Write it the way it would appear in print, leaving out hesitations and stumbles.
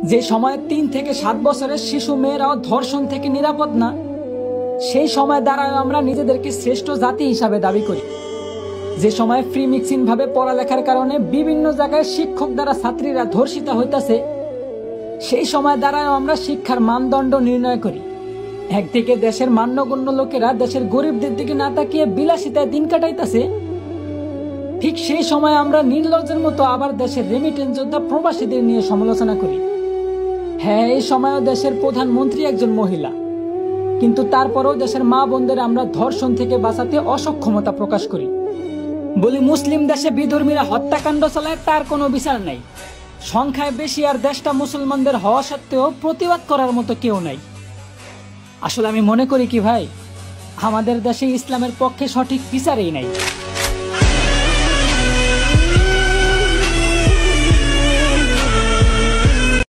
যে সময়ে ৩ থেকে ৭ বছরের শিশু মেয়েরাও ধর্ষণ থেকে নিরাপদ না, সেই সময় দ্বারাও আমরা নিজেদেরকে শ্রেষ্ঠ জাতি হিসাবে দাবি করি। যে সময় ফ্রি মিক্সিং ভাবে পড়ালেখার কারণে বিভিন্ন জায়গায় শিক্ষক দ্বারা ছাত্রীরা ধর্ষিত হইতাছে, সেই সময় দ্বারাও আমরা শিক্ষার মানদণ্ড নির্ণয় করি। একদিকে দেশের মান্যগণ্য লোকেরা দেশের গরিবদের দিকে না তাকিয়ে বিলাসিতায় দিন কাটাইতেছে, ঠিক সেই সময় আমরা নির্লজ্জের মতো আবার দেশের রেমিটেন্স যোদ্ধা প্রবাসীদের নিয়ে সমালোচনা করি। হ্যাঁ, এই সময়ও দেশের প্রধানমন্ত্রী একজন মহিলা, কিন্তু তারপরেও দেশের মা বোনদের আমরা ধর্ষণ থেকে বাঁচাতে অসক্ষমতা প্রকাশ করি। বলি মুসলিম দেশে বিধর্মীরা হত্যাকাণ্ড চালায়, তার কোনো বিচার নাই। সংখ্যায় বেশি আর দেশটা মুসলমানদের হওয়া সত্ত্বেও প্রতিবাদ করার মতো কেউ নাই। আসলে আমি মনে করি কি ভাই, আমাদের দেশে ইসলামের পক্ষে সঠিক বিচারই নাই।